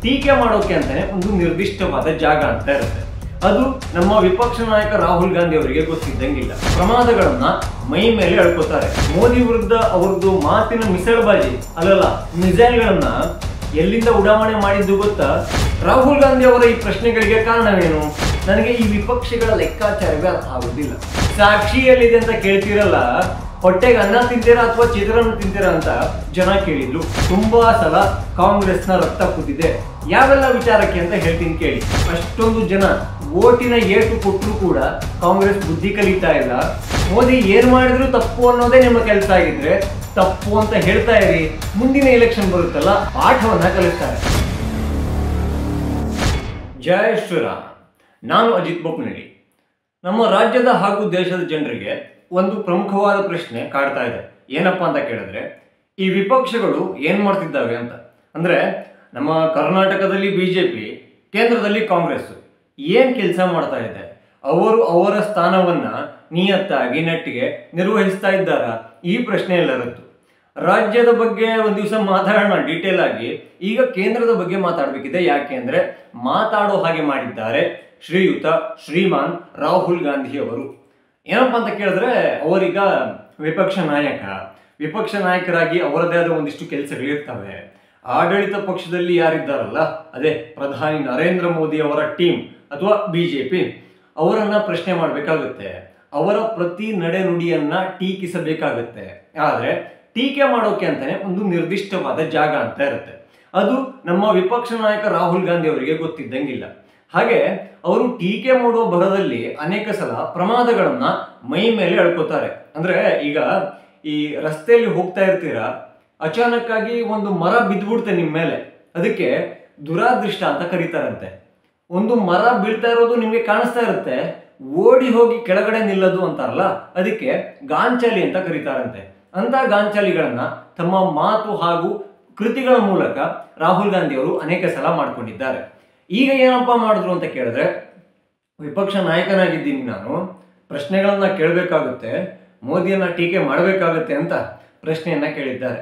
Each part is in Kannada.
ಟೀಕೆ ಮಾಡೋಕೆ ಅಂತಾನೆ ಒಂದು ನಿರ್ದಿಷ್ಟವಾದ ಜಾಗ ಅಂತ ಇರುತ್ತೆ. ಅದು ನಮ್ಮ ವಿಪಕ್ಷ ನಾಯಕ ರಾಹುಲ್ ಗಾಂಧಿ ಅವರಿಗೆ ಗೊತ್ತಿದ್ದಂಗಿಲ್ಲ. ಪ್ರಮಾದಗಳನ್ನ ಮೈ ಮೇಲೆ ಎಳ್ಕೋತಾರೆ. ಮೋದಿ ವಿರುದ್ಧ ಅವರದ್ದು ಮಾತಿನ ಮಿಸಳ್ಬಾಜಿ ಅಲ್ಲಲ್ಲ ಮಿಸೈಲ್ಗಳನ್ನ ಎಲ್ಲಿಂದ ಉಡಾವಣೆ ಮಾಡಿದ್ದು ಗೊತ್ತಾ? ರಾಹುಲ್ ಗಾಂಧಿ ಅವರ ಈ ಪ್ರಶ್ನೆಗಳಿಗೆ ಕಾರಣವೇನು? ನನಗೆ ಈ ವಿಪಕ್ಷಗಳ ಲೆಕ್ಕಾಚಾರವೇ ಅರ್ಥ ಆಗುದಿಲ್ಲ. ಸಾಕ್ಷಿಯಲ್ಲಿದೆ ಅಂತ ಕೇಳ್ತಿರಲ್ಲ, ಹೊಟ್ಟೆಗೆ ಅನ್ನ ತಿಂತೀರಾ ಅಥವಾ ಚಿತ್ರಾನ್ನ ತಿಂತೀರಾ ಅಂತ ಜನ ಕೇಳಿದ್ರು. ತುಂಬಾ ಸಲ ಕಾಂಗ್ರೆಸ್ನ ರಕ್ತ ಕುದಿದೆ. ಯಾವೆಲ್ಲ ವಿಚಾರಕ್ಕೆ ಅಂತ ಹೇಳ್ತೀನಿ ಕೇಳಿ. ಅಷ್ಟೊಂದು ಜನ ಓಟಿನ ಏಟು ಕೊಟ್ಟರು ಕೂಡ ಕಾಂಗ್ರೆಸ್ ಬುದ್ಧಿ ಕಲಿತಾ ಇಲ್ಲ. ಮೋದಿ ಏನ್ ಮಾಡಿದ್ರು ತಪ್ಪು ಅನ್ನೋದೇ ನಿಮ್ಮ ಕೆಲಸ ಆಗಿದ್ರೆ ತಪ್ಪು ಅಂತ ಹೇಳ್ತಾ ಇರಿ. ಮುಂದಿನ ಎಲೆಕ್ಷನ್ ಬರುತ್ತಲ್ಲ, ಪಾಠವನ್ನ ಕಲಿಸ್ತಾರೆ. ಜಯ ಶ್ರೀರಾಮ್. ನಾನು ಅಜಿತ್ ಬೊಪ್ಪನಹಳ್ಳಿ. ನಮ್ಮ ರಾಜ್ಯದ ಹಾಗೂ ದೇಶದ ಜನರಿಗೆ ಒಂದು ಪ್ರಮುಖವಾದ ಪ್ರಶ್ನೆ ಕಾಡ್ತಾ ಇದೆ. ಏನಪ್ಪಾ ಅಂತ ಕೇಳಿದ್ರೆ, ಈ ವಿಪಕ್ಷಗಳು ಏನ್ ಮಾಡ್ತಿದ್ದಾವೆ ಅಂತ. ಅಂದ್ರೆ ನಮ್ಮ ಕರ್ನಾಟಕದಲ್ಲಿ ಬಿಜೆಪಿ, ಕೇಂದ್ರದಲ್ಲಿ ಕಾಂಗ್ರೆಸ್ ಏನ್ ಕೆಲಸ ಮಾಡ್ತಾ ಇದೆ? ಅವರು ಅವರ ಸ್ಥಾನವನ್ನ ನಿಯತ್ತಾಗಿ ನೆಟ್ಟಿಗೆ ನಿರ್ವಹಿಸ್ತಾ ಇದ್ದಾರ? ಈ ಪ್ರಶ್ನೆ ಎಲ್ಲರದ್ದು. ರಾಜ್ಯದ ಬಗ್ಗೆ ಒಂದ್ ದಿವಸ ಮಾತಾಡೋಣ ಡೀಟೇಲ್ ಆಗಿ. ಈಗ ಕೇಂದ್ರದ ಬಗ್ಗೆ ಮಾತಾಡಬೇಕಿದೆ. ಯಾಕೆ ಅಂದ್ರೆ ಮಾತಾಡೋ ಹಾಗೆ ಮಾಡಿದ್ದಾರೆ ಶ್ರೀಯುತ ಶ್ರೀಮಾನ್ ರಾಹುಲ್ ಗಾಂಧಿ ಅವರು. ಏನಪ್ಪಾ ಅಂತ ಕೇಳಿದ್ರೆ, ಅವರೀಗ ವಿಪಕ್ಷ ನಾಯಕರಾಗಿ ಅವರದೇ ಆದ ಒಂದಿಷ್ಟು ಕೆಲಸಗಳಿರ್ತವೆ. ಆಡಳಿತ ಪಕ್ಷದಲ್ಲಿ ಯಾರಿದ್ದಾರಲ್ಲ, ಅದೇ ಪ್ರಧಾನಿ ನರೇಂದ್ರ ಮೋದಿ ಅವರ ಟೀಮ್ ಅಥವಾ ಬಿಜೆಪಿ, ಅವರನ್ನ ಪ್ರಶ್ನೆ ಮಾಡಬೇಕಾಗುತ್ತೆ. ಅವರ ಪ್ರತಿ ನಡೆನುಡಿಯನ್ನ ಟೀಕಿಸಬೇಕಾಗುತ್ತೆ. ಆದ್ರೆ ಟೀಕೆ ಮಾಡೋಕೆ ಅಂತಾನೆ ಒಂದು ನಿರ್ದಿಷ್ಟವಾದ ಜಾಗ ಅಂತ ಇರುತ್ತೆ. ಅದು ನಮ್ಮ ವಿಪಕ್ಷ ನಾಯಕ ರಾಹುಲ್ ಗಾಂಧಿ ಅವರಿಗೆ ಗೊತ್ತಿದ್ದಂಗಿಲ್ಲ. ಹಾಗೆ ಅವರು ಟೀಕೆ ಮಾಡುವ ಭರದಲ್ಲಿ ಅನೇಕ ಸಲ ಪ್ರಮಾದಗಳನ್ನ ಮೈ ಮೇಲೆ ಎಳ್ಕೋತಾರೆ. ಅಂದ್ರೆ ಈಗ ಈ ರಸ್ತೆಯಲ್ಲಿ ಹೋಗ್ತಾ ಇರ್ತೀರಾ, ಅಚಾನಕ್ ಆಗಿ ಒಂದು ಮರ ಬಿದ್ದ್ಬಿಡುತ್ತೆ ನಿಮ್ ಮೇಲೆ. ಅದಕ್ಕೆ ದುರಾದೃಷ್ಟ ಅಂತ ಕರೀತಾರಂತೆ. ಒಂದು ಮರ ಬೀಳ್ತಾ ಇರೋದು ನಿಮ್ಗೆ ಕಾಣಿಸ್ತಾ ಇರುತ್ತೆ, ಓಡಿ ಹೋಗಿ ಕೆಳಗಡೆ ನಿಲ್ಲೋದು ಅಂತಾರಲ್ಲ, ಅದಕ್ಕೆ ಗಾಂಚಾಲಿ ಅಂತ ಕರೀತಾರಂತೆ. ಅಂತ ಗಾಂಚಾಲಿಗಳನ್ನ ತಮ್ಮ ಮಾತು ಹಾಗೂ ಕೃತಿಗಳ ಮೂಲಕ ರಾಹುಲ್ ಗಾಂಧಿ ಅವರು ಅನೇಕ ಸಲ ಮಾಡ್ಕೊಂಡಿದ್ದಾರೆ. ಈಗ ಏನಪ್ಪಾ ಮಾಡಿದ್ರು ಅಂತ ಕೇಳಿದ್ರೆ, ವಿಪಕ್ಷ ನಾಯಕನಾಗಿದ್ದೀನಿ ನಾನು, ಪ್ರಶ್ನೆಗಳನ್ನ ಕೇಳಬೇಕಾಗುತ್ತೆ, ಮೋದಿಯನ್ನ ಟೀಕೆ ಮಾಡಬೇಕಾಗುತ್ತೆ ಅಂತ ಪ್ರಶ್ನೆಯನ್ನ ಕೇಳಿದ್ದಾರೆ.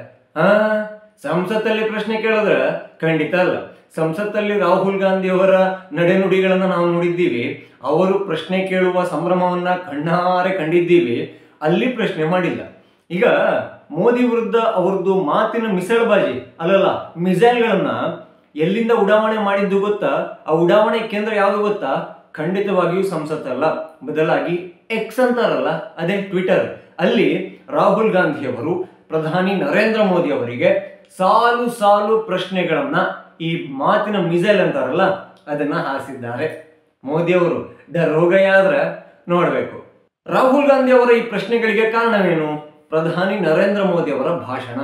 ಸಂಸತ್ತಲ್ಲಿ ಪ್ರಶ್ನೆ ಕೇಳಿದ್ರೆ ಖಂಡಿತ ಅಲ್ಲ. ಸಂಸತ್ತಲ್ಲಿ ರಾಹುಲ್ ಗಾಂಧಿ ಅವರ ನಡೆನುಡಿಗಳನ್ನ ನಾವು ನೋಡಿದ್ದೀವಿ. ಅವರು ಪ್ರಶ್ನೆ ಕೇಳುವ ಸಂಭ್ರಮವನ್ನ ಕಣ್ಣಾರೆ ಕಂಡಿದ್ದೀವಿ. ಅಲ್ಲಿ ಪ್ರಶ್ನೆ ಮಾಡಿಲ್ಲ. ಈಗ ಮೋದಿ ವಿರುದ್ಧ ಅವರದ್ದು ಮಾತಿನ ಮಿಸಳ್ಬಾಜಿ ಅಲ್ಲಲ್ಲ ಮಿಸೈಲ್ಗಳನ್ನ ಎಲ್ಲಿಂದ ಉಡಾವಣೆ ಮಾಡಿದ್ದು ಗೊತ್ತಾ? ಆ ಉಡಾವಣೆ ಕೇಂದ್ರ ಯಾವುದು ಗೊತ್ತಾ? ಖಂಡಿತವಾಗಿಯೂ ಸಂಸತ್ತಲ್ಲ, ಬದಲಾಗಿ ಎಕ್ಸ್ ಅಂತಾರಲ್ಲ, ಅದೇ ಟ್ವಿಟರ್. ಅಲ್ಲಿ ರಾಹುಲ್ ಗಾಂಧಿ ಅವರು ಪ್ರಧಾನಿ ನರೇಂದ್ರ ಮೋದಿ ಅವರಿಗೆ ಸಾಲು ಸಾಲು ಪ್ರಶ್ನೆಗಳನ್ನ, ಈ ಮಾತಿನ ಮಿಸೈಲ್ ಅಂತಾರಲ್ಲ, ಅದನ್ನ ಹಾರಿಸಿದ್ದಾರೆ. ಮೋದಿ ಅವರು ರೋಗಯಾದ್ರೆ ನೋಡ್ಬೇಕು. ರಾಹುಲ್ ಗಾಂಧಿ ಅವರ ಈ ಪ್ರಶ್ನೆಗಳಿಗೆ ಕಾರಣವೇನು? ಪ್ರಧಾನಿ ನರೇಂದ್ರ ಮೋದಿ ಅವರ ಭಾಷಣ.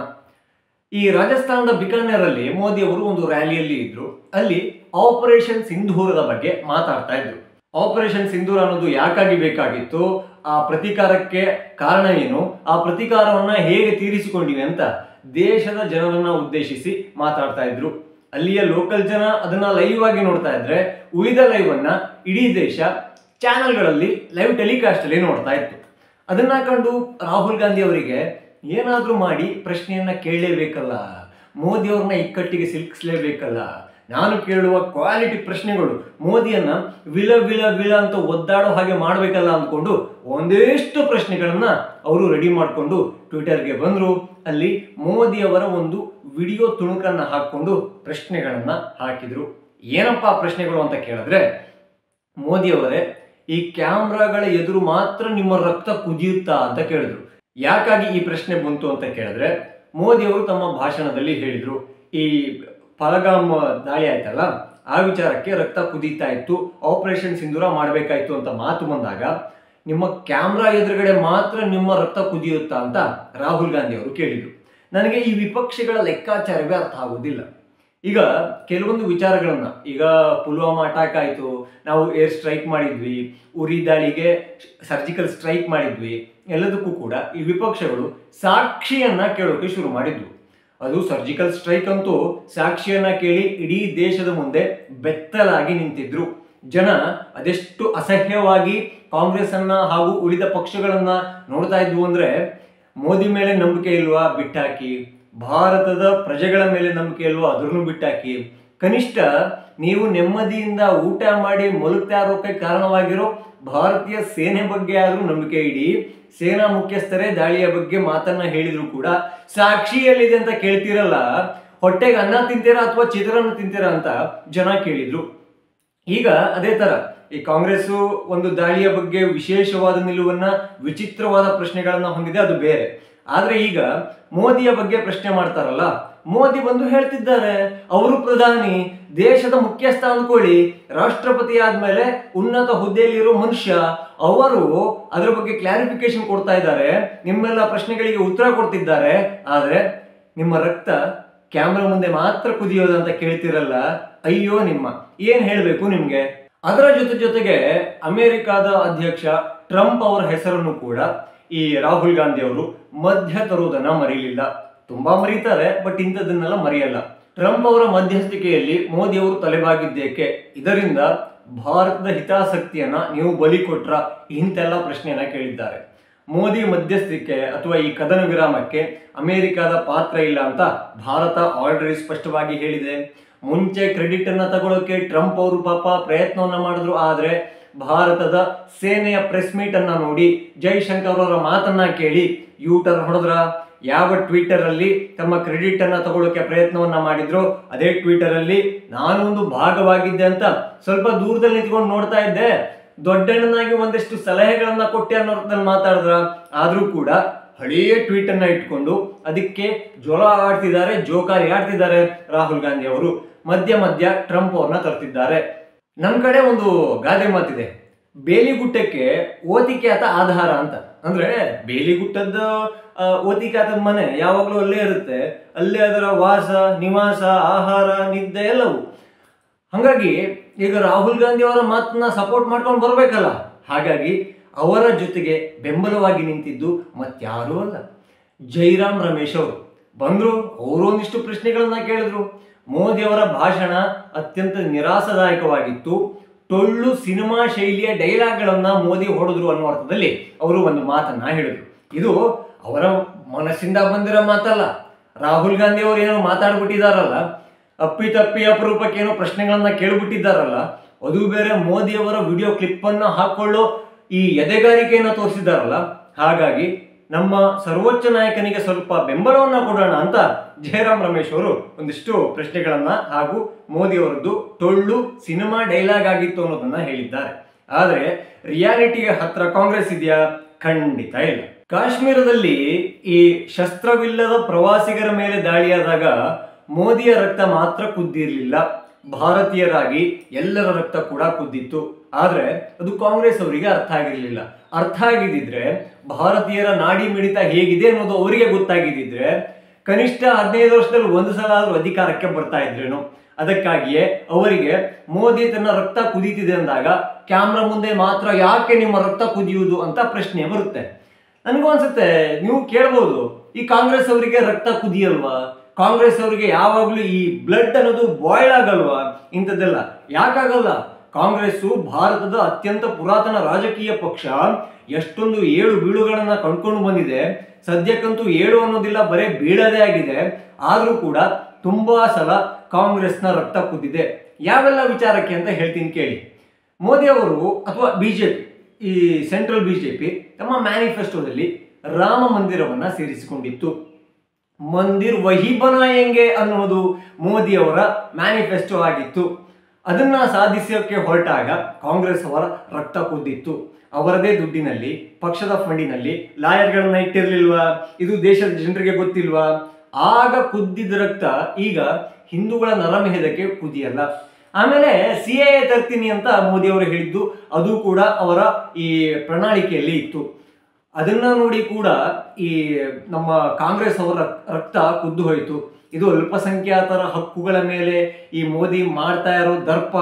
ಈ ರಾಜಸ್ಥಾನದ ಬಿಕಾನೇರಲ್ಲಿ ಮೋದಿ ಅವರು ಒಂದು ರ್ಯಾಲಿಯಲ್ಲಿ ಇದ್ರು. ಅಲ್ಲಿ ಆಪರೇಷನ್ ಸಿಂಧೂರದ ಬಗ್ಗೆ ಮಾತಾಡ್ತಾ ಇದ್ರು. ಆಪರೇಷನ್ ಸಿಂಧೂರ ಅನ್ನೋದು ಯಾಕಾಗಿ ಬೇಕಾಗಿತ್ತು, ಆ ಪ್ರತೀಕಾರಕ್ಕೆ ಕಾರಣ ಏನು, ಆ ಪ್ರತೀಕಾರವನ್ನ ಹೇಗೆ ತೀರಿಸಿಕೊಂಡಿವೆ ಅಂತ ದೇಶದ ಜನರನ್ನ ಉದ್ದೇಶಿಸಿ ಮಾತಾಡ್ತಾ ಇದ್ರು. ಅಲ್ಲಿಯ ಲೋಕಲ್ ಜನ ಅದನ್ನ ಲೈವ್ ಆಗಿ ನೋಡ್ತಾ ಇದ್ರೆ, ಉಳಿದ ಲೈವ್ ಅನ್ನ ಇಡೀ ದೇಶ ಚಾನೆಲ್ಗಳಲ್ಲಿ ಲೈವ್ ಟೆಲಿಕಾಸ್ಟ್ ಅಲ್ಲಿ ನೋಡ್ತಾ ಇತ್ತು. ಅದನ್ನ ಕಂಡು ರಾಹುಲ್ ಗಾಂಧಿ ಅವರಿಗೆ ಏನಾದ್ರೂ ಮಾಡಿ ಪ್ರಶ್ನೆಯನ್ನ ಕೇಳಲೇಬೇಕಲ್ಲ, ಮೋದಿ ಅವ್ರನ್ನ ಇಕ್ಕಟ್ಟಿಗೆ ಸಿಲುಕಿಸಲೇಬೇಕಲ್ಲ. ನಾನು ಕೇಳುವ ಕ್ವಾಲಿಟಿ ಪ್ರಶ್ನೆಗಳು ಮೋದಿಯನ್ನ ವಿಲ ವಿಲ ವಿಲ ಅಂತ ಒದ್ದಾಡೋ ಹಾಗೆ ಮಾಡ್ಬೇಕಲ್ಲ ಅಂದ್ಕೊಂಡು ಒಂದಿಷ್ಟು ಪ್ರಶ್ನೆಗಳನ್ನ ಅವರು ರೆಡಿ ಮಾಡಿಕೊಂಡು ಟ್ವಿಟರ್ಗೆ ಬಂದ್ರು. ಅಲ್ಲಿ ಮೋದಿ ಅವರ ಒಂದು ವಿಡಿಯೋ ತುಣುಕನ್ನ ಹಾಕೊಂಡು ಪ್ರಶ್ನೆಗಳನ್ನ ಹಾಕಿದ್ರು. ಏನಪ್ಪಾ ಪ್ರಶ್ನೆಗಳು ಅಂತ ಕೇಳಿದ್ರೆ, ಮೋದಿ ಅವರೇ, ಈ ಕ್ಯಾಮ್ರಾಗಳ ಎದುರು ಮಾತ್ರ ನಿಮ್ಮ ರಕ್ತ ಕುದಿಯುತ್ತಾ ಅಂತ ಕೇಳಿದ್ರು. ಯಾಕಾಗಿ ಈ ಪ್ರಶ್ನೆ ಬಂತು ಅಂತ ಕೇಳಿದ್ರೆ, ಮೋದಿ ಅವರು ತಮ್ಮ ಭಾಷಣದಲ್ಲಿ ಹೇಳಿದ್ರು, ಈ ಪಹಲ್ಗಾಮ್ ದಾಳಿ ಆಯ್ತಲ್ಲ, ಆ ವಿಚಾರಕ್ಕೆ ರಕ್ತ ಕುದೀತಾ ಇತ್ತು, ಆಪರೇಷನ್ ಸಿಂಧೂರ ಮಾಡಬೇಕಾಯ್ತು ಅಂತ ಮಾತು ಬಂದಾಗ ನಿಮ್ಮ ಕ್ಯಾಮ್ರಾ ಎದುರುಗಡೆ ಮಾತ್ರ ನಿಮ್ಮ ರಕ್ತ ಕುದಿಯುತ್ತಾ ಅಂತ ರಾಹುಲ್ ಗಾಂಧಿ ಅವರು ಕೇಳಿದ್ರು. ನನಗೆ ಈ ವಿಪಕ್ಷಗಳ ಲೆಕ್ಕಾಚಾರವೇ ಅರ್ಥ ಆಗೋದಿಲ್ಲ. ಈಗ ಕೆಲವೊಂದು ವಿಚಾರಗಳನ್ನ, ಈಗ ಪುಲ್ವಾಮಾ ಅಟ್ಯಾಕ್ ಆಯಿತು, ನಾವು ಏರ್ ಸ್ಟ್ರೈಕ್ ಮಾಡಿದ್ವಿ, ಉರಿ ದಾಳಿಗೆ ಸರ್ಜಿಕಲ್ ಸ್ಟ್ರೈಕ್ ಮಾಡಿದ್ವಿ, ಎಲ್ಲದಕ್ಕೂ ಕೂಡ ಈ ವಿಪಕ್ಷಗಳು ಸಾಕ್ಷಿಯನ್ನ ಕೇಳೋಕೆ ಶುರು ಮಾಡಿದ್ವು. ಅದು ಸರ್ಜಿಕಲ್ ಸ್ಟ್ರೈಕ್ ಅಂತೂ ಸಾಕ್ಷಿಯನ್ನ ಕೇಳಿ ಇಡೀ ದೇಶದ ಮುಂದೆ ಬೆತ್ತಲಾಗಿ ನಿಂತಿದ್ರು. ಜನ ಅದೆಷ್ಟು ಅಸಹ್ಯವಾಗಿ ಕಾಂಗ್ರೆಸ್ ಅನ್ನ ಹಾಗೂ ಉಳಿದ ಪಕ್ಷಗಳನ್ನ ನೋಡ್ತಾ ಇದ್ವು ಅಂದ್ರೆ, ಮೋದಿ ಮೇಲೆ ನಂಬಿಕೆ ಇಲ್ವಾ ಬಿಟ್ಟಾಕಿ, ಭಾರತದ ಪ್ರಜೆಗಳ ಮೇಲೆ ನಂಬಿಕೆ ಇಲ್ವಾ ಅದನ್ನು ಬಿಟ್ಟಾಕಿ, ಕನಿಷ್ಠ ನೀವು ನೆಮ್ಮದಿಯಿಂದ ಊಟ ಮಾಡಿ ಮಲಗ್ತಾ ಇರೋಕೆ ಕಾರಣವಾಗಿರೋ ಭಾರತೀಯ ಸೇನೆ ಬಗ್ಗೆ ಆದ್ರೂ ನಂಬಿಕೆ ಇಡಿ. ಸೇನಾ ಮುಖ್ಯಸ್ಥರೇ ದಾಳಿಯ ಬಗ್ಗೆ ಮಾತನ್ನ ಹೇಳಿದ್ರು ಕೂಡ ಸಾಕ್ಷಿಯಲ್ಲಿದೆ ಅಂತ ಕೇಳ್ತಿರಲ್ಲ, ಹೊಟ್ಟೆಗೆ ಅನ್ನ ತಿಂತೀರಾ ಅಥವಾ ಚಿತ್ರಾನ್ನ ತಿಂತೀರಾ ಅಂತ ಜನ ಕೇಳಿದ್ರು. ಈಗ ಅದೇ ತರ ಈ ಕಾಂಗ್ರೆಸ್ ಒಂದು ದಾಳಿಯ ಬಗ್ಗೆ ವಿಶೇಷವಾದ ನಿಲುವನ್ನ, ವಿಚಿತ್ರವಾದ ಪ್ರಶ್ನೆಗಳನ್ನ ಹೊಂದಿದೆ, ಅದು ಬೇರೆ. ಆದ್ರೆ ಈಗ ಮೋದಿಯ ಬಗ್ಗೆ ಪ್ರಶ್ನೆ ಮಾಡ್ತಾರಲ್ಲ, ಮೋದಿ ಬಂದು ಹೇಳ್ತಿದ್ದಾರೆ ಅವರು ಪ್ರಧಾನಿ, ದೇಶದ ಮುಖ್ಯಸ್ಥ ಅಂದ್ಕೊಳ್ಳಿ, ರಾಷ್ಟ್ರಪತಿ ಆದ್ಮೇಲೆ ಉನ್ನತ ಹುದ್ದೆಯಲ್ಲಿರೋ ಮನುಷ್ಯ, ಅವರು ಅದರ ಬಗ್ಗೆ ಕ್ಲಾರಿಫಿಕೇಶನ್ ಕೊಡ್ತಾ ಇದ್ದಾರೆ, ನಿಮ್ಮೆಲ್ಲ ಪ್ರಶ್ನೆಗಳಿಗೆ ಉತ್ತರ ಕೊಡ್ತಿದ್ದಾರೆ. ಆದ್ರೆ ನಿಮ್ಮ ರಕ್ತ ಕ್ಯಾಮ್ರಾ ಮುಂದೆ ಮಾತ್ರ ಕುದಿಯೋದಂತ ಕೇಳ್ತಿರಲ್ಲ, ಅಯ್ಯೋ ನಿಮ್ಮ ಏನ್ ಹೇಳ್ಬೇಕು ನಿಮ್ಗೆ. ಅದರ ಜೊತೆಗೆ ಅಮೆರಿಕಾದ ಅಧ್ಯಕ್ಷ ಟ್ರಂಪ್ ಅವರ ಹೆಸರನ್ನು ಕೂಡ ಈ ರಾಹುಲ್ ಗಾಂಧಿ ಅವರು ಮಧ್ಯ ತರುವುದನ್ನ ಮರೆಯಲಿಲ್ಲ. ತುಂಬಾ ಮರೀತಾರೆ, ಬಟ್ ಇಂಥದನ್ನೆಲ್ಲ ಮರೆಯಲ್ಲ. ಟ್ರಂಪ್ ಅವರ ಮಧ್ಯಸ್ಥಿಕೆಯಲ್ಲಿ ಮೋದಿ ಅವರು ತಲೆಬಾಗಿದ್ದೇಕೆ, ಇದರಿಂದ ಭಾರತದ ಹಿತಾಸಕ್ತಿಯನ್ನ ನೀವು ಬಲಿ ಕೊಟ್ರ, ಇಂತೆಲ್ಲ ಪ್ರಶ್ನೆಯನ್ನ ಕೇಳಿದ್ದಾರೆ. ಮೋದಿ ಮಧ್ಯಸ್ಥಿಕೆ ಅಥವಾ ಈ ಕದನ ವಿರಾಮಕ್ಕೆ ಅಮೆರಿಕದ ಪಾತ್ರ ಇಲ್ಲ ಅಂತ ಭಾರತ ಆಲ್ರೆಡಿ ಸ್ಪಷ್ಟವಾಗಿ ಹೇಳಿದೆ. ಮುಂಚೆ ಕ್ರೆಡಿಟ್ ಅನ್ನ ತಗೊಳ್ಳೋಕೆ ಟ್ರಂಪ್ ಅವರು ಪಾಪ ಪ್ರಯತ್ನವನ್ನ ಮಾಡಿದ್ರು. ಆದ್ರೆ ಭಾರತದ ಸೇನೆಯ ಪ್ರೆಸ್ ಮೀಟ್ ಅನ್ನ ನೋಡಿ, ಜೈಶಂಕರ್ ಅವರ ಮಾತನ್ನ ಕೇಳಿ ಯೂಟರ್ನ್ ಹೊಡೆದ್ರ. ಯಾವ ಟ್ವಿಟರ್ ಅಲ್ಲಿ ತಮ್ಮ ಕ್ರೆಡಿಟ್ ಅನ್ನ ತಗೊಳ್ಳೋಕೆ ಪ್ರಯತ್ನವನ್ನ ಮಾಡಿದ್ರು, ಅದೇ ಟ್ವಿಟರ್ ಅಲ್ಲಿ ನಾನು ಒಂದು ಭಾಗವಾಗಿದ್ದೆ ಅಂತ ಸ್ವಲ್ಪ ದೂರದಲ್ಲಿ ನಿಂತ್ಕೊಂಡು ನೋಡ್ತಾ ಇದ್ದೆ, ದೊಡ್ಡಣ್ಣನಾಗಿ ಒಂದಷ್ಟು ಸಲಹೆಗಳನ್ನ ಕೊಟ್ಟೆ ಅನ್ನೋದ್ರಲ್ಲಿ ಮಾತಾಡಿದ್ರ. ಆದ್ರೂ ಕೂಡ ಹಳೆಯ ಟ್ವೀಟ್ ಅನ್ನ ಇಟ್ಕೊಂಡು ಅದಕ್ಕೆ ಜ್ವರ ಆಡ್ತಿದ್ದಾರೆ, ಜೋಕಾರಿ ಆಡ್ತಿದ್ದಾರೆ ರಾಹುಲ್ ಗಾಂಧಿ ಅವರು. ಮಧ್ಯ ಟ್ರಂಪ್ ಅವ್ರನ್ನ ತರ್ತಿದ್ದಾರೆ. ನಮ್ ಕಡೆ ಒಂದು ಗಾದೆ ಮಾತಿದೆ, ಬೇಲಿಗುಟ್ಟಕ್ಕೆ ಓತಿಕೆ ಆತ ಆಧಾರ ಅಂತ. ಅಂದ್ರೆ ಬೇಲಿಗುಟ್ಟದ ಓತಿಕೆ ಆತದ ಮನೆ ಯಾವಾಗ್ಲೂ ಅಲ್ಲೇ ಇರುತ್ತೆ, ಅಲ್ಲೇ ಅದರ ವಾಸ, ನಿವಾಸ, ಆಹಾರ, ನಿದ್ದೆ ಎಲ್ಲವೂ. ಹಾಗಾಗಿ ಈಗ ರಾಹುಲ್ ಗಾಂಧಿ ಅವರ ಮಾತನ್ನ ಸಪೋರ್ಟ್ ಮಾಡ್ಕೊಂಡು ಬರ್ಬೇಕಲ್ಲ, ಹಾಗಾಗಿ ಅವರ ಜೊತೆಗೆ ಬೆಂಬಲವಾಗಿ ನಿಂತಿದ್ದು ಮತ್ಯಾರೂ ಅಲ್ಲ, ಜೈರಾಮ್ ರಮೇಶ್ ಅವರು ಬಂದ್ರು. ಅವರು ಒಂದಿಷ್ಟು ಪ್ರಶ್ನೆಗಳನ್ನ ಕೇಳಿದ್ರು. ಮೋದಿ ಅವರ ಭಾಷಣ ಅತ್ಯಂತ ನಿರಾಸದಾಯಕವಾಗಿತ್ತು. ಟೊಳ್ಳು ಸಿನಿಮಾ ಶೈಲಿಯ ಡೈಲಾಗ್ಗಳನ್ನ ಮೋದಿ ಹೊಡೆದ್ರು ಅನ್ನೋ ಅರ್ಥದಲ್ಲಿ ಅವರು ಒಂದು ಮಾತನ್ನ ಹೇಳಿದ್ರು. ಇದು ಅವರ ಮನಸ್ಸಿಂದ ಬಂದಿರೋ ಮಾತಲ್ಲ. ರಾಹುಲ್ ಗಾಂಧಿ ಅವರು ಏನೋ ಮಾತಾಡ್ಬಿಟ್ಟಿದಾರಲ್ಲ, ಅಪ್ಪಿತಪ್ಪಿ ಅಪರೂಪಕ್ಕೆ ಏನೋ ಪ್ರಶ್ನೆಗಳನ್ನ ಕೇಳ್ಬಿಟ್ಟಿದ್ದಾರಲ್ಲ, ಅದು ಬೇರೆ ಮೋದಿ ಅವರ ವಿಡಿಯೋ ಕ್ಲಿಪ್ ಅನ್ನ ಹಾಕೊಳ್ಳೋ ಈ ಎದೆಗಾರಿಕೆಯನ್ನ ತೋರಿಸಿದಾರಲ್ಲ. ಹಾಗಾಗಿ ನಮ್ಮ ಸರ್ವೋಚ್ಚ ನಾಯಕನಿಗೆ ಸ್ವಲ್ಪ ಬೆಂಬಲವನ್ನ ಕೊಡೋಣ ಅಂತ ಜಯರಾಮ್ ರಮೇಶ್ ಅವರು ಒಂದಿಷ್ಟು ಪ್ರಶ್ನೆಗಳನ್ನ ಹಾಗೂ ಮೋದಿ ಅವರದ್ದು ಟೊಳ್ಳು ಸಿನಿಮಾ ಡೈಲಾಗ್ ಆಗಿತ್ತು ಅನ್ನೋದನ್ನ ಹೇಳಿದ್ದಾರೆ. ಆದ್ರೆ ರಿಯಾಲಿಟಿಗೆ ಹತ್ರ ಕಾಂಗ್ರೆಸ್ ಇದೆಯಾ? ಖಂಡಿತ ಇಲ್ಲ. ಕಾಶ್ಮೀರದಲ್ಲಿ ಈ ಶಸ್ತ್ರವಿಲ್ಲದ ಪ್ರವಾಸಿಗರ ಮೇಲೆ ದಾಳಿಯಾದಾಗ ಮೋದಿಯ ರಕ್ತ ಮಾತ್ರ ಕುದ್ದಿರಲಿಲ್ಲ, ಭಾರತೀಯರಾಗಿ ಎಲ್ಲರ ರಕ್ತ ಕೂಡ ಕುದ್ದಿತ್ತು. ಆದ್ರೆ ಅದು ಕಾಂಗ್ರೆಸ್ ಅವರಿಗೆ ಅರ್ಥ ಆಗಿರ್ಲಿಲ್ಲ. ಅರ್ಥ ಆಗಿದ್ದಿದ್ರೆ, ಭಾರತೀಯರ ನಾಡಿ ಮಿಡಿತ ಹೇಗಿದೆ ಅನ್ನೋದು ಅವರಿಗೆ ಗೊತ್ತಾಗಿದ್ದಿದ್ರೆ ಕನಿಷ್ಠ 15 ವರ್ಷದಲ್ಲಿ ಒಂದು ಸಲ ಆದ್ರೂ ಅಧಿಕಾರಕ್ಕೆ ಬರ್ತಾ ಇದ್ರೇನು. ಅದಕ್ಕಾಗಿಯೇ ಅವರಿಗೆ ಮೋದಿ ತನ್ನ ರಕ್ತ ಕುದೀತಿದೆ ಅಂದಾಗ ಕ್ಯಾಮ್ರಾ ಮುಂದೆ ಮಾತ್ರ ಯಾಕೆ ನಿಮ್ಮ ರಕ್ತ ಕುದಿಯುವುದು ಅಂತ ಪ್ರಶ್ನೆ ಬರುತ್ತೆ. ನನಗೂ ಅನ್ಸುತ್ತೆ, ನೀವು ಕೇಳ್ಬೋದು, ಈ ಕಾಂಗ್ರೆಸ್ ಅವರಿಗೆ ರಕ್ತ ಕುದಿಯಲ್ವಾ? ಕಾಂಗ್ರೆಸ್ ಅವರಿಗೆ ಯಾವಾಗ್ಲೂ ಈ ಬ್ಲಡ್ ಅನ್ನೋದು ಬಾಯ್ಲ್ ಆಗಲ್ವಾ? ಇಂಥದ್ದೆಲ್ಲ ಯಾಕಾಗಲ್ಲ? ಕಾಂಗ್ರೆಸ್ ಭಾರತದ ಅತ್ಯಂತ ಪುರಾತನ ರಾಜಕೀಯ ಪಕ್ಷ. ಎಷ್ಟೊಂದು ಏಳು ಬೀಳುಗಳನ್ನ ಕಂಡ್ಕೊಂಡು ಬಂದಿದೆ. ಸದ್ಯಕ್ಕಂತೂ ಏಳು ಅನ್ನೋದಿಲ್ಲ, ಬರೇ ಬೀಳದೇ ಆಗಿದೆ. ಆದ್ರೂ ಕೂಡ ತುಂಬಾ ಸಲ ಕಾಂಗ್ರೆಸ್ನ ರಕ್ತ ಕುದ್ದಿದೆ. ಯಾವೆಲ್ಲ ವಿಚಾರಕ್ಕೆ ಅಂತ ಹೇಳ್ತೀನಿ ಕೇಳಿ. ಮೋದಿ ಅವರು ಅಥವಾ ಬಿಜೆಪಿ, ಈ ಸೆಂಟ್ರಲ್ ಬಿಜೆಪಿ ತಮ್ಮ ಮ್ಯಾನಿಫೆಸ್ಟೋದಲ್ಲಿ ರಾಮ ಮಂದಿರವನ್ನ ಸೇರಿಸಿಕೊಂಡಿತ್ತು. ಮಂದಿರ್ ವಹಿ ಬನಾಯೆಂಗೆ ಅನ್ನೋದು ಮೋದಿ ಅವರ ಮ್ಯಾನಿಫೆಸ್ಟೋ ಆಗಿತ್ತು. ಅದನ್ನ ಸಾಧಿಸೋಕೆ ಹೊರಟಾಗ ಕಾಂಗ್ರೆಸ್ ಅವರ ರಕ್ತ ಕುದ್ದಿತ್ತು. ಅವರದೇ ದುಡ್ಡಿನಲ್ಲಿ, ಪಕ್ಷದ ಫಂಡಿನಲ್ಲಿ ಲಾಯರ್ಗಳನ್ನ ಇಟ್ಟಿರ್ಲಿಲ್ವಾ? ಇದು ದೇಶದ ಜನರಿಗೆ ಗೊತ್ತಿಲ್ವಾ? ಆಗ ಕುದ್ದಿದ್ದ ರಕ್ತ ಈಗ ಹಿಂದೂಗಳ ನರಮೆಹದಕ್ಕೆ ಕುದಿಯಲ್ಲ. ಆಮೇಲೆ CAA ತರ್ತೀನಿ ಅಂತ ಮೋದಿ ಅವರು ಹೇಳಿದ್ದು, ಅದು ಕೂಡ ಅವರ ಈ ಪ್ರಣಾಳಿಕೆಯಲ್ಲಿ ಇತ್ತು. ಅದನ್ನ ನೋಡಿ ಕೂಡ ಈ ನಮ್ಮ ಕಾಂಗ್ರೆಸ್ ಅವರ ರಕ್ತ ಕುದ್ದು ಹೋಯಿತು. ಇದು ಅಲ್ಪಸಂಖ್ಯಾತರ ಹಕ್ಕುಗಳ ಮೇಲೆ ಈ ಮೋದಿ ಮಾಡ್ತಾ ಇರೋ ದರ್ಪ,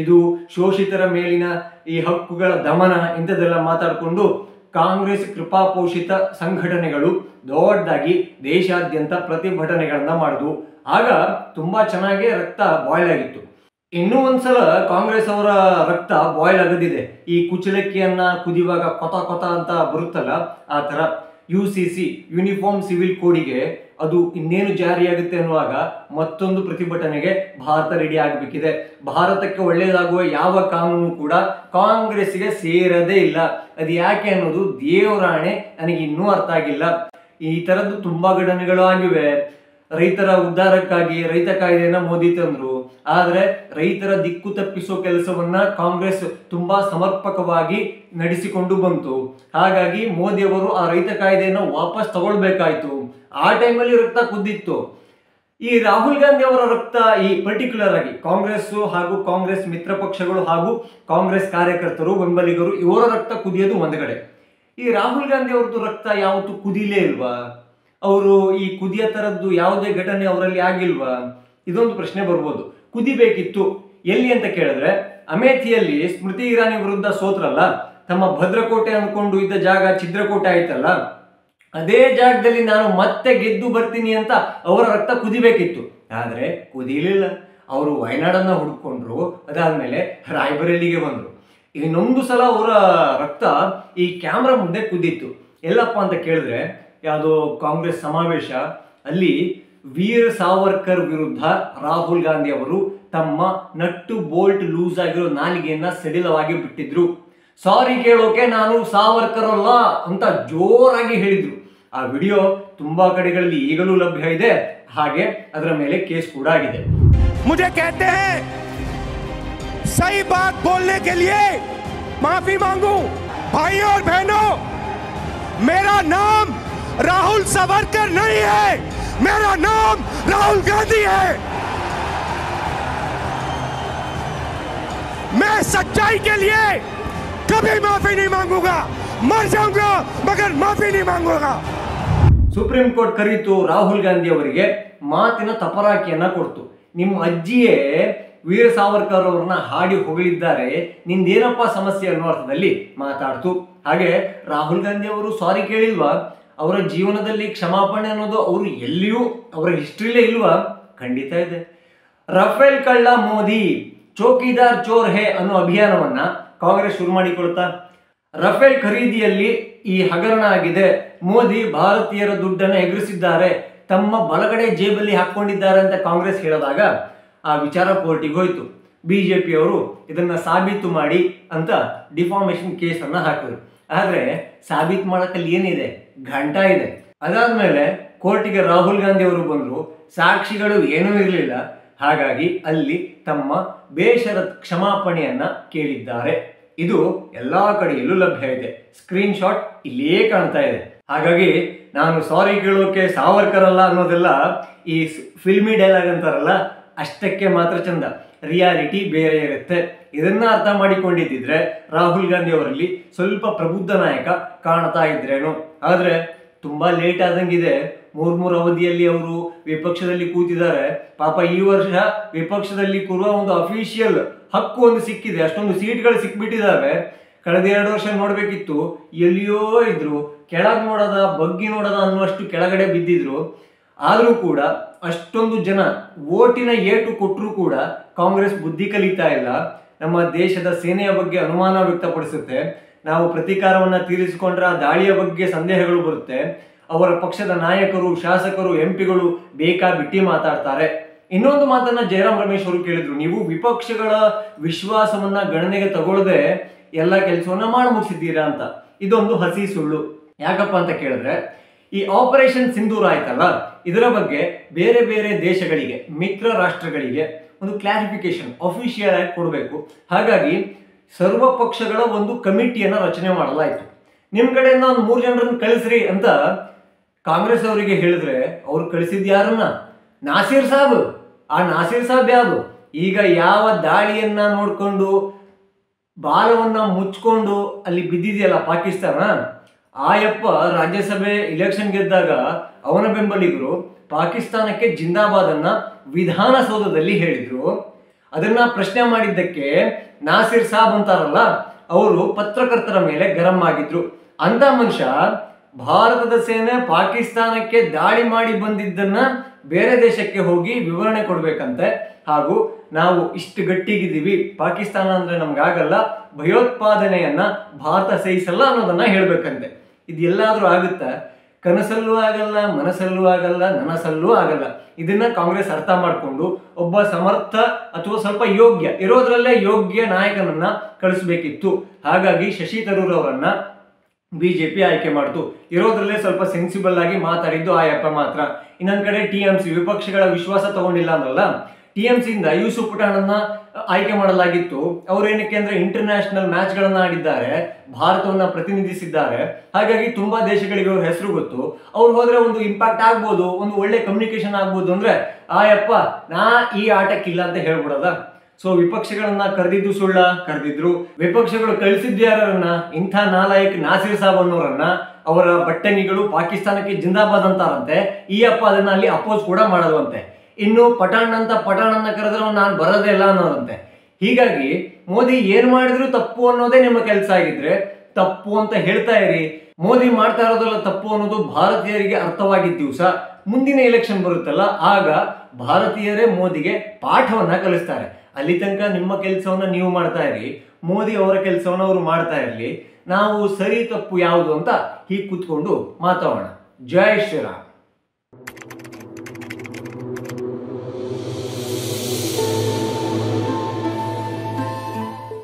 ಇದು ಶೋಷಿತರ ಮೇಲಿನ ಈ ಹಕ್ಕುಗಳ ದಮನ, ಇಂಥದ್ದೆಲ್ಲ ಮಾತಾಡಿಕೊಂಡು ಕಾಂಗ್ರೆಸ್ ಕೃಪಾಪೋಷಿತ ಸಂಘಟನೆಗಳು ದೊಡ್ಡದಾಗಿ ದೇಶಾದ್ಯಂತ ಪ್ರತಿಭಟನೆಗಳನ್ನ ಮಾಡಿದ್ವು. ಆಗ ತುಂಬಾ ಚೆನ್ನಾಗಿ ರಕ್ತ ಬಾಯ್ಲ್ ಆಗಿತ್ತು. ಇನ್ನೂ ಒಂದ್ಸಲ ಕಾಂಗ್ರೆಸ್ ಅವರ ರಕ್ತ ಬಾಯ್ಲ್ ಆಗದಿದೆ. ಈ ಕುಚಲಕ್ಕಿಯನ್ನ ಕುದಿಯುವಾಗ ಕೊತ ಕೊತ ಅಂತ ಬರುತ್ತಲ್ಲ, ಆ ತರ UCC ಯೂನಿಫಾರ್ಮ್ ಸಿವಿಲ್ ಕೋಡಿಗೆ ಅದು ಇನ್ನೇನು ಜಾರಿಯಾಗುತ್ತೆ ಅನ್ನುವಾಗ ಮತ್ತೊಂದು ಪ್ರತಿಭಟನೆಗೆ ಭಾರತ ರೆಡಿ ಆಗಬೇಕಿದೆ. ಭಾರತಕ್ಕೆ ಒಳ್ಳೆಯದಾಗುವ ಯಾವ ಕಾನೂನು ಕೂಡ ಕಾಂಗ್ರೆಸ್ಗೆ ಸೇರದೇ ಇಲ್ಲ. ಅದು ಯಾಕೆ ಅನ್ನೋದು ದೇವರಾಣೆ ನನಗೆ ಇನ್ನೂ ಅರ್ಥ ಆಗಿಲ್ಲ. ಈ ತರದ್ದು ತುಂಬಾ ಘಟನೆಗಳು ಆಗಿವೆ. ರೈತರ ಉದ್ಧಾರಕ್ಕಾಗಿ ರೈತ ಕಾಯ್ದೆಯನ್ನ ಮೋದಿ ತಂದ್ರು, ಆದ್ರೆ ರೈತರ ದಿಕ್ಕು ತಪ್ಪಿಸೋ ಕೆಲಸವನ್ನ ಕಾಂಗ್ರೆಸ್ ತುಂಬಾ ಸಮರ್ಪಕವಾಗಿ ನಡೆಸಿಕೊಂಡು ಬಂತು. ಹಾಗಾಗಿ ಮೋದಿ ಅವರು ಆ ರೈತ ಕಾಯ್ದೆಯನ್ನ ವಾಪಸ್ ತಗೊಳ್ಬೇಕಾಯ್ತು. ಆ ಟೈಮಲ್ಲಿ ರಕ್ತ ಕುದ್ದಿತ್ತು. ಈ ರಾಹುಲ್ ಗಾಂಧಿ ಅವರ ರಕ್ತ, ಈ ಪರ್ಟಿಕ್ಯುಲರ್ ಆಗಿ ಕಾಂಗ್ರೆಸ್ ಹಾಗೂ ಕಾಂಗ್ರೆಸ್ ಮಿತ್ರ ಪಕ್ಷಗಳು ಹಾಗೂ ಕಾಂಗ್ರೆಸ್ ಕಾರ್ಯಕರ್ತರು ಬೆಂಬಲಿಗರು ಇವರ ರಕ್ತ ಕುದಿಯೋದು ಒಂದ್ ಕಡೆ. ಈ ರಾಹುಲ್ ಗಾಂಧಿ ಅವ್ರದ್ದು ರಕ್ತ ಯಾವತ್ತೂ ಕುದಿಲೇ ಇಲ್ವಾ? ಅವರು ಈ ಕುದಿಯ ತರದ್ದು ಯಾವುದೇ ಘಟನೆ ಅವರಲ್ಲಿ ಆಗಿಲ್ವಾ? ಇದೊಂದು ಪ್ರಶ್ನೆ ಬರ್ಬೋದು. ಕುದಿಬೇಕಿತ್ತು ಎಲ್ಲಿ ಅಂತ ಕೇಳಿದ್ರೆ, ಅಮೇಥಿಯಲ್ಲಿ ಸ್ಮೃತಿ ಇರಾನಿ ವಿರುದ್ಧ ಸೋತ್ರಲ್ಲ, ತಮ್ಮ ಭದ್ರಕೋಟೆ ಅಂದ್ಕೊಂಡು ಇದ್ದ ಜಾಗ ಛಿದ್ರಕೋಟೆ ಆಯ್ತಲ್ಲ, ಅದೇ ಜಾಗದಲ್ಲಿ ನಾನು ಮತ್ತೆ ಗೆದ್ದು ಬರ್ತೀನಿ ಅಂತ ಅವರ ರಕ್ತ ಕುದಿಬೇಕಿತ್ತು. ಆದ್ರೆ ಕುದಿಲಿಲ್ಲ. ಅವರು ವಯನಾಡನ್ನ ಹುಡುಕೊಂಡ್ರು, ಅದಾದ್ಮೇಲೆ ರಾಯ್ಬರೇಲಿಗೆ ಬಂದ್ರು. ಇನ್ನೊಂದು ಸಲ ಅವರ ರಕ್ತ ಈ ಕ್ಯಾಮ್ರಾ ಮುಂದೆ ಕುದ್ದಿತ್ತು. ಎಲ್ಲಪ್ಪ ಅಂತ ಕೇಳಿದ್ರೆ, ಯಾವುದೋ ಕಾಂಗ್ರೆಸ್ ಸಮಾವೇಶ, ಅಲ್ಲಿ ವೀರ್ ಸಾವರ್ಕರ್ ವಿರುದ್ಧ ರಾಹುಲ್ ಗಾಂಧಿ ಅವರು ತಮ್ಮ ನಟ್ಟು ಬೋಲ್ಟ್ ಲೂಸ್ ಆಗಿರೋ ನಾಲಿಗೆಯನ್ನ ಸಡಿಲವಾಗಿ ಬಿಟ್ಟಿದ್ರು. ಸಾರಿ ಕೇಳೋಕೆ ನಾನು ಸಾವರ್ಕರ್ ಅಲ್ಲ ಅಂತ ಜೋರಾಗಿ ಹೇಳಿದ್ರು. ಆ ವಿಡಿಯೋ ತುಂಬಾ ಕಡೆಗಳಲ್ಲಿ ಈಗಲೂ ಲಭ್ಯ ಇದೆ. ಹಾಗೆ ಅದರ ಮೇಲೆ ಕೇಸ್ ಕೂಡ ಆಗಿದೆ. मुझे कहते हैं सही बात बोलने के लिए माफी मांगू। भाइयों और बहनों, मेरा नाम राहुल सावरकर नहीं है, मेरा नाम राहुल गांधी है। मैं सच्चाई के लिए कभी माफी नहीं मांगूंगा, मर जाऊंगा मगर माफी नहीं मांगूंगा। ಸುಪ್ರೀಂ ಕೋರ್ಟ್ ಕರೀತು ರಾಹುಲ್ ಗಾಂಧಿ ಅವರಿಗೆ ಮಾತಿನ ತಪರಾಕಿಯನ್ನ ಕೊಡ್ತು. ನಿಮ್ಮ ಅಜ್ಜಿಯೇ ವೀರ ಸಾವರ್ಕರ್ ಅವರನ್ನ ಹಾಡಿ ಹೊಗಳಿದ್ದಾರೆ, ನಿಂದೇನಪ್ಪ ಸಮಸ್ಯೆ ಅನ್ನೋ ಅರ್ಥದಲ್ಲಿ ಮಾತಾಡ್ತು. ಹಾಗೆ ರಾಹುಲ್ ಗಾಂಧಿ ಅವರು ಸಾರಿ ಕೇಳಿಲ್ವಾ? ಅವರ ಜೀವನದಲ್ಲಿ ಕ್ಷಮಾಪಣೆ ಅನ್ನೋದು ಅವರು ಎಲ್ಲಿಯೂ ಅವರ ಹಿಸ್ಟ್ರಿಲೇ ಇಲ್ವಾ? ಖಂಡಿತ ಇದೆ. ರಫೇಲ್ ಕಳ್ಳ ಮೋದಿ, ಚೌಕಿದಾರ್ ಚೋರ್ ಹೇ ಅನ್ನೋ ಅಭಿಯಾನವನ್ನ ಕಾಂಗ್ರೆಸ್ ಶುರು ಮಾಡಿಕೊಳ್ತಾ, ರಫೇಲ್ ಖರೀದಿಯಲ್ಲಿ ಈ ಹಗರಣ ಆಗಿದೆ, ಮೋದಿ ಭಾರತೀಯರ ದುಡ್ಡನ್ನು ಎಗರಿಸಿದ್ದಾರೆ, ತಮ್ಮ ಬಲಗಡೆ ಜೇಬಲ್ಲಿ ಹಾಕೊಂಡಿದ್ದಾರೆ ಅಂತ ಕಾಂಗ್ರೆಸ್ ಹೇಳಿದಾಗ ಆ ವಿಚಾರ ಕೋರ್ಟಿಗೆ ಹೋಯ್ತು. ಬಿಜೆಪಿ ಅವರು ಇದನ್ನ ಸಾಬೀತು ಮಾಡಿ ಅಂತ ಡಿಫಾರ್ಮೇಶನ್ ಕೇಸ್ ಅನ್ನ ಹಾಕಿದ್ರು. ಆದ್ರೆ ಸಾಬೀತು ಮಾಡಕ್ಕಲ್ಲಿ ಏನಿದೆ? ಘಂಟಾ ಇದೆ. ಅದಾದ್ಮೇಲೆ ಕೋರ್ಟಿಗೆ ರಾಹುಲ್ ಗಾಂಧಿ ಅವರು ಬಂದ್ರು, ಸಾಕ್ಷಿಗಳು ಏನೂ ಇರಲಿಲ್ಲ. ಹಾಗಾಗಿ ಅಲ್ಲಿ ತಮ್ಮ ಬೇಷರತ್ ಕ್ಷಮಾಪಣೆಯನ್ನ ಕೇಳಿದ್ದಾರೆ. ಇದು ಎಲ್ಲಾ ಕಡೆಯಲ್ಲೂ ಲಭ್ಯ ಇದೆ. ಸ್ಕ್ರೀನ್ ಶಾಟ್ ಇಲ್ಲಿಯೇ ಕಾಣ್ತಾ ಇದೆ. ಹಾಗಾಗಿ ನಾನು ಸಾರಿ ಕೇಳೋಕೆ ಸಾವರ್ಕರ್ ಅಲ್ಲ ಅನ್ನೋದೆಲ್ಲ ಈ ಫಿಲ್ಮಿ ಡೈಲಾಗ್ ಅಂತಾರಲ್ಲ, ಅಷ್ಟಕ್ಕೆ ಮಾತ್ರ ಚಂದ. ರಿಯಾಲಿಟಿ ಬೇರೆ ಇರುತ್ತೆ. ಇದನ್ನ ಅರ್ಥ ಮಾಡಿಕೊಂಡಿದ್ದಿದ್ರೆ ರಾಹುಲ್ ಗಾಂಧಿ ಅವರಲ್ಲಿ ಸ್ವಲ್ಪ ಪ್ರಬುದ್ಧ ನಾಯಕ ಕಾಣ್ತಾ ಇದ್ರೇನು. ಆದ್ರೆ ತುಂಬಾ ಲೇಟ್ ಆದಂಗಿದೆ. ಮೂರ್ ಅವಧಿಯಲ್ಲಿ ಅವರು ವಿಪಕ್ಷದಲ್ಲಿ ಕೂತಿದ್ದಾರೆ. ಪಾಪ ಈ ವರ್ಷ ವಿಪಕ್ಷದಲ್ಲಿ ಕೂರುವ ಒಂದು ಅಫಿಷಿಯಲ್ ಹಕ್ಕು ಒಂದು ಸಿಕ್ಕಿದೆ. ಅಷ್ಟೊಂದು ಸೀಟ್ಗಳು ಸಿಕ್ಬಿಟ್ಟಿದ್ದಾವೆ. ಕಳೆದ 2 ವರ್ಷ ನೋಡ್ಬೇಕಿತ್ತು, ಎಲ್ಲಿಯೋ ಇದ್ರು, ಕೆಳಗೆ ನೋಡದ ಬಗ್ಗಿ ನೋಡದ ಅನ್ನುವಷ್ಟು ಕೆಳಗಡೆ ಬಿದ್ದಿದ್ರು. ಆದ್ರೂ ಕೂಡ ಅಷ್ಟೊಂದು ಜನ ಓಟಿನ ಏಟು ಕೊಟ್ಟರು ಕೂಡ ಕಾಂಗ್ರೆಸ್ ಬುದ್ಧಿ ಕಲಿತಾ ಇಲ್ಲ. ನಮ್ಮ ದೇಶದ ಸೇನೆಯ ಬಗ್ಗೆ ಅನುಮಾನ ವ್ಯಕ್ತಪಡಿಸುತ್ತೆ. ನಾವು ಪ್ರತೀಕಾರವನ್ನ ತೀರಿಸಿಕೊಂಡ್ರೆ ಆ ದಾಳಿಯ ಬಗ್ಗೆ ಸಂದೇಹಗಳು ಬರುತ್ತೆ. ಅವರ ಪಕ್ಷದ ನಾಯಕರು, ಶಾಸಕರು, ಎಂಪಿಗಳು ಬೇಕಾಬಿಟ್ಟಿ ಮಾತಾಡ್ತಾರೆ. ಇನ್ನೊಂದು ಮಾತನ್ನ ಜಯರಾಮ್ ರಮೇಶ್ ಅವರು ಕೇಳಿದ್ರು, ನೀವು ವಿಪಕ್ಷಗಳ ವಿಶ್ವಾಸವನ್ನ ಗಣನೆಗೆ ತಗೊಳ್ಳದೆ ಎಲ್ಲ ಕೆಲಸವನ್ನ ಮಾಡಿ ಮುಗಿಸಿದ್ದೀರಾ ಅಂತ. ಇದೊಂದು ಹಸಿ ಸುಳ್ಳು. ಯಾಕಪ್ಪ ಅಂತ ಕೇಳಿದ್ರೆ, ಈ ಆಪರೇಷನ್ ಸಿಂಧೂರ್ ಆಯ್ತಲ್ಲ, ಇದರ ಬಗ್ಗೆ ಬೇರೆ ಬೇರೆ ದೇಶಗಳಿಗೆ, ಮಿತ್ರ ರಾಷ್ಟ್ರಗಳಿಗೆ ಒಂದು ಕ್ಲಾರಿಫಿಕೇಶನ್ ಅಫಿಷಿಯಲ್ ಆಗಿ ಕೊಡಬೇಕು. ಹಾಗಾಗಿ ಸರ್ವ ಪಕ್ಷಗಳ ಒಂದು ಕಮಿಟಿಯನ್ನ ರಚನೆ ಮಾಡಲಾಯಿತು. ನಿಮ್ ಕಡೆಯಿಂದ ಒಂದು 3 ಜನರನ್ನು ಕಳಿಸ್ರಿ ಅಂತ ಕಾಂಗ್ರೆಸ್ ಅವರಿಗೆ ಹೇಳಿದ್ರೆ, ಅವ್ರು ಕಳಿಸಿದ್ ಯಾರನ್ನ? ನಾಸೀರ್ ಸಾಬ್. ಆ ನಾಸೀರ್ ಸಾಬ್ ಯಾರು? ಈಗ ಯಾವ ದಾಳಿಯನ್ನ ನೋಡ್ಕೊಂಡು ಬಾಲವನ್ನ ಮುಚ್ಕೊಂಡು ಅಲ್ಲಿ ಬಿದ್ದಿದೆಯಲ್ಲ ಪಾಕಿಸ್ತಾನ, ಆಯಪ್ಪ ರಾಜ್ಯಸಭೆ ಇಲೆಕ್ಷನ್ ಗೆದ್ದಾಗ ಅವನ ಬೆಂಬಲಿಗರು ಪಾಕಿಸ್ತಾನಕ್ಕೆ ಜಿಂದಾಬಾದ್ ಅನ್ನ ವಿಧಾನಸೌಧದಲ್ಲಿ ಹೇಳಿದ್ರು. ಅದನ್ನ ಪ್ರಶ್ನೆ ಮಾಡಿದ್ದಕ್ಕೆ ನಾಸೀರ್ ಸಾಬ್ ಅಂತಾರಲ್ಲ, ಅವರು ಪತ್ರಕರ್ತರ ಮೇಲೆ ಗರಂ ಆಗಿದ್ರು. ಅಂತ ಮನುಷ್ಯ ಭಾರತದ ಸೇನೆ ಪಾಕಿಸ್ತಾನಕ್ಕೆ ದಾಳಿ ಮಾಡಿ ಬಂದಿದ್ದನ್ನ ಬೇರೆ ದೇಶಕ್ಕೆ ಹೋಗಿ ವಿವರಣೆ ಕೊಡ್ಬೇಕಂತೆ. ಹಾಗೂ ನಾವು ಇಷ್ಟು ಗಟ್ಟಿಗಿದ್ದೀವಿ, ಪಾಕಿಸ್ತಾನ ಅಂದ್ರೆ ನಮ್ಗಾಗಲ್ಲ, ಭಯೋತ್ಪಾದನೆಯನ್ನ ಭಾರತ ಸಹಿಸಲ್ಲ ಅನ್ನೋದನ್ನ ಹೇಳ್ಬೇಕಂತೆ. ಇದೆಲ್ಲಾದ್ರೂ ಆಗುತ್ತಾ? ಕನಸಲ್ಲೂ ಆಗಲ್ಲ, ಮನಸ್ಸಲ್ಲೂ ಆಗಲ್ಲ, ನನಸಲ್ಲೂ ಆಗಲ್ಲ. ಇದನ್ನ ಕಾಂಗ್ರೆಸ್ ಅರ್ಥ ಮಾಡಿಕೊಂಡು ಒಬ್ಬ ಸಮರ್ಥ ಅಥವಾ ಸ್ವಲ್ಪ ಯೋಗ್ಯ ಇರೋದ್ರಲ್ಲೇ ಯೋಗ್ಯ ನಾಯಕನನ್ನ ಕಳಿಸ್ಬೇಕಿತ್ತು. ಹಾಗಾಗಿ ಶಶಿ ತರೂರ್ ಅವರನ್ನ ಬಿಜೆಪಿ ಆಯ್ಕೆ ಮಾಡ್ತು. ಇರೋದ್ರಲ್ಲೇ ಸ್ವಲ್ಪ ಸೆನ್ಸಿಬಲ್ ಆಗಿ ಮಾತಾಡಿದ್ದು ಆಯಪ್ಪ ಮಾತ್ರ. ಇನ್ನೊಂದ್ ಕಡೆ TMC ವಿಪಕ್ಷಗಳ ವಿಶ್ವಾಸ ತಗೊಂಡಿಲ್ಲ ಅಂದ್ರಲ್ಲ, TMC ಇಂದ ಯೂಸುಫ್ ಪಠಾಣನ್ನ ಆಯ್ಕೆ ಮಾಡಲಾಗಿತ್ತು. ಅವ್ರೇನಕ್ಕೆ ಅಂದ್ರೆ ಇಂಟರ್ನ್ಯಾಷನಲ್ ಮ್ಯಾಚ್ ಗಳನ್ನ ಆಡಿದ್ದಾರೆ, ಭಾರತವನ್ನ ಪ್ರತಿನಿಧಿಸಿದ್ದಾರೆ. ಹಾಗಾಗಿ ತುಂಬಾ ದೇಶಗಳಿಗೆ ಅವ್ರ ಹೆಸರು ಗೊತ್ತು. ಅವ್ರು ಹೋದ್ರೆ ಒಂದು ಇಂಪ್ಯಾಕ್ಟ್ ಆಗ್ಬೋದು, ಒಂದು ಒಳ್ಳೆ ಕಮ್ಯುನಿಕೇಶನ್ ಆಗ್ಬೋದು. ಅಂದ್ರೆ ಆಯಪ್ಪ ನಾ ಈ ಆಟಕ್ಕಿಲ್ಲ ಅಂತ ಹೇಳ್ಬಿಡೋದ. ಸೊ ವಿಪಕ್ಷಗಳನ್ನ ಕರೆದಿದ್ದು ಸುಳ್ಳ, ಕರೆದಿದ್ರು. ವಿಪಕ್ಷಗಳು ಕಳಿಸಿದ್ಯಾರನ್ನ ಇಂಥ ನಾಲಾಯಕ್ ನಾಸಿರ್ ಸಾಬ್ ಅನ್ನೋರನ್ನ, ಅವರ ಬಟ್ಟಣಿಗಳು ಪಾಕಿಸ್ತಾನಕ್ಕೆ ಜಿಂದಾಬಾದ್ ಅಂತಾರಂತೆ. ಈ ಅಪ್ಪ ಅದನ್ನ ಅಲ್ಲಿ ಅಪೋಸ್ ಕೂಡ ಮಾಡೋದಂತೆ. ಇನ್ನು ಪಠಾಣನ್ನ ಕರೆದ್ರೆ ನಾನು ಬರೋದೇ ಇಲ್ಲ ಅನ್ನೋದಂತೆ. ಹೀಗಾಗಿ ಮೋದಿ ಏನ್ ಮಾಡಿದ್ರು ತಪ್ಪು ಅನ್ನೋದೇ ನಿಮ್ಮ ಕೆಲಸ ಆಗಿದ್ರೆ ತಪ್ಪು ಅಂತ ಹೇಳ್ತಾ ಇರಿ. ಮೋದಿ ಮಾಡ್ತಾ ಇರೋದಲ್ಲ ತಪ್ಪು ಅನ್ನೋದು ಭಾರತೀಯರಿಗೆ ಅರ್ಥವಾಗಿದ್ದ ದಿವಸ ಮುಂದಿನ ಎಲೆಕ್ಷನ್ ಬರುತ್ತಲ್ಲ, ಆಗ ಭಾರತೀಯರೇ ಮೋದಿಗೆ ಪಾಠವನ್ನ ಕಲಿಸ್ತಾರೆ. ಅಲ್ಲಿ ತನಕ ನಿಮ್ಮ ಕೆಲಸವನ್ನ ನೀವು ಮಾಡ್ತಾ ಇರಿ, ಮೋದಿ ಅವರ ಕೆಲಸವನ್ನ ಅವರು ಮಾಡ್ತಾ ಇರಲಿ. ನಾವು ಸರಿ ತಪ್ಪು ಯಾವುದು ಅಂತ ಹೀಗೆ ಕೂತ್ಕೊಂಡು ಮಾತಾಡೋಣ. ಜೈ ಶ್ರೀರಾಮ್.